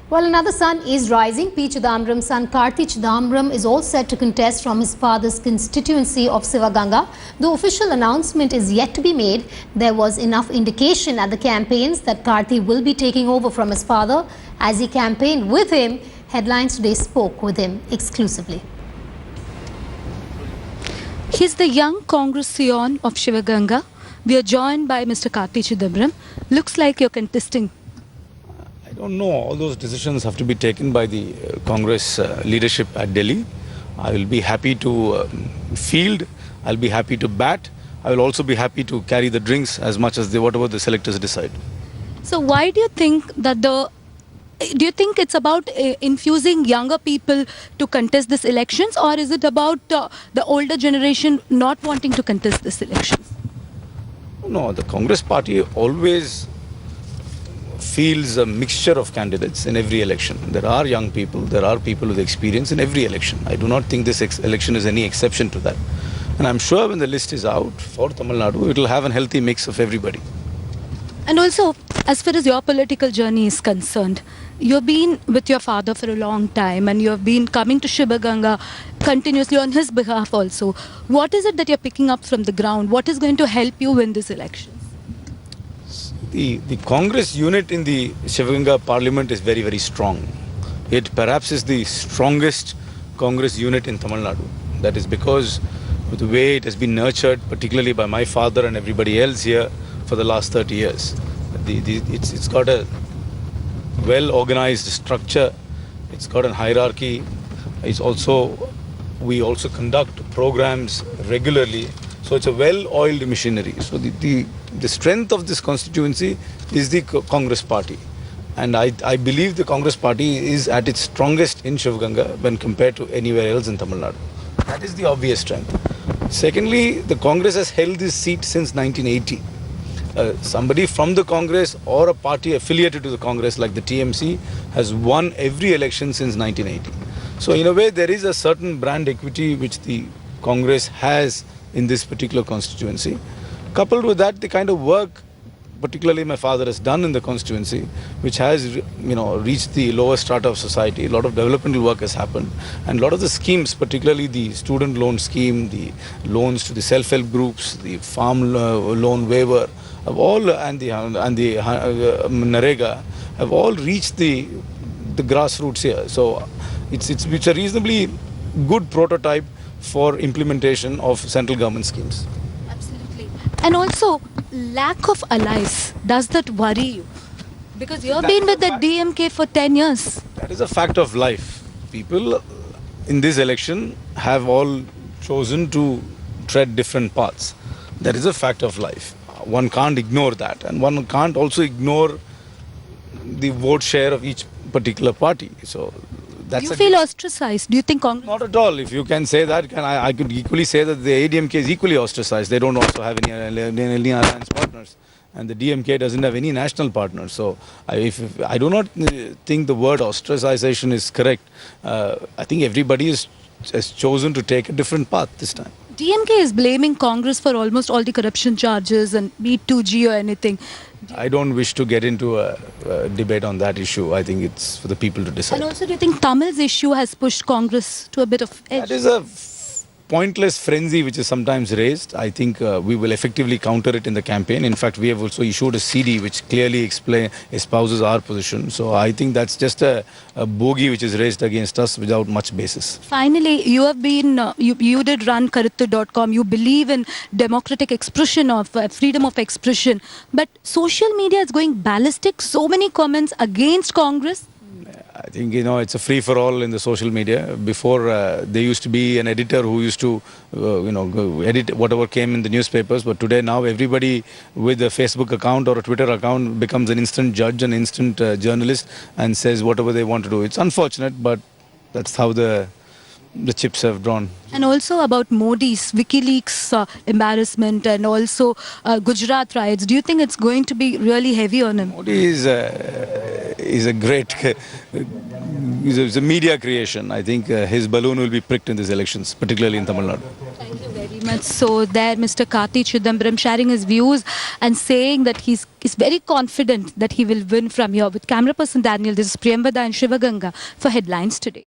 While another son is rising, P. Chidambaram's son Karthi Chidambaram is all set to contest from his father's constituency of Sivaganga. Though official announcement is yet to be made, there was enough indication at the campaigns that Karthi will be taking over from his father. As he campaigned with him, Headlines Today spoke with him exclusively. He's the young Congress scion of Sivaganga. We are joined by Mr. Karthi Chidambaram. Looks like you're contesting. I don't know. All those decisions have to be taken by the Congress leadership at Delhi. I will be happy to field. I'll be happy to bat. I will also be happy to carry the drinks as much as whatever the selectors decide. So why do you think that do you think it's about infusing younger people to contest these elections, or is it about the older generation not wanting to contest these elections? No, the Congress party always fields a mixture of candidates in every election. There are young people, there are people with experience in every election. I do not think this election is any exception to that. And I'm sure when the list is out for Tamil Nadu, it will have a healthy mix of everybody. And also, as far as your political journey is concerned, you've been with your father for a long time and you've been coming to Sivaganga continuously on his behalf also. What is it that you're picking up from the ground? What is going to help you win this election? The Congress unit in the Sivaganga parliament is very, very strong. It perhaps is the strongest Congress unit in Tamil Nadu. That is because of the way it has been nurtured, particularly by my father and everybody else here for the last 30 years. It's got a well-organized structure. It's got a hierarchy. We also conduct programs regularly. So it's a well-oiled machinery. So the strength of this constituency is the Congress party. And I believe the Congress party is at its strongest in Sivaganga when compared to anywhere else in Tamil Nadu. That is the obvious strength. Secondly, the Congress has held this seat since 1980. Somebody from the Congress or a party affiliated to the Congress like the TMC has won every election since 1980. So in a way there is a certain brand equity which the Congress has in this particular constituency. Coupled with that, the kind of work particularly my father has done in the constituency, which has reached the lower strata of society. A lot of developmental work has happened, and a lot of the schemes, particularly the student loan scheme, the loans to the self-help groups, the farm loan waiver, have all and the Narega have all reached the grassroots here. So it's a reasonably good prototype for implementation of central government schemes. Absolutely. And also, lack of allies, does that worry you? Because you've been with the DMK for 10 years. That is a fact of life. People in this election have all chosen to tread different paths. That is a fact of life. One can't ignore that, and one can't also ignore the vote share of each particular party. So that's you feel ostracized? Do you think Congress? Not at all. If you can say that, I could equally say that the ADMK is equally ostracized. They don't also have any alliance partners, and the DMK doesn't have any national partners. So I do not think the word ostracization is correct. I think everybody has chosen to take a different path this time. DMK is blaming Congress for almost all the corruption charges and be 2G or anything. I don't wish to get into a debate on that issue. I think it's for the people to decide. And also, do you think Tamil's issue has pushed Congress to a bit of edge? That is a pointless frenzy which is sometimes raised. I think we will effectively counter it in the campaign. In fact, we have also issued a CD which clearly espouses our position. So I think that's just a bogey which is raised against us without much basis. Finally, you have been, you did run Karuthu.com. You believe in democratic expression of freedom of expression. But social media is going ballistic. So many comments against Congress. I think, it's a free-for-all in the social media. Before, there used to be an editor who used to, edit whatever came in the newspapers. But today, now everybody with a Facebook account or a Twitter account becomes an instant judge, an instant journalist, and says whatever they want to do. It's unfortunate, but that's how the chips have drawn. And also about Modi's WikiLeaks embarrassment and also Gujarat riots. Do you think it's going to be really heavy on him? Modi is a great, is a media creation. I think his balloon will be pricked in these elections, particularly in Tamil Nadu. Thank you very much. much. So there, Mr. Karti Chidambaram sharing his views and saying that he's very confident that he will win from here. With camera person Daniel, this is Priyambada and Shivaganga for Headlines Today.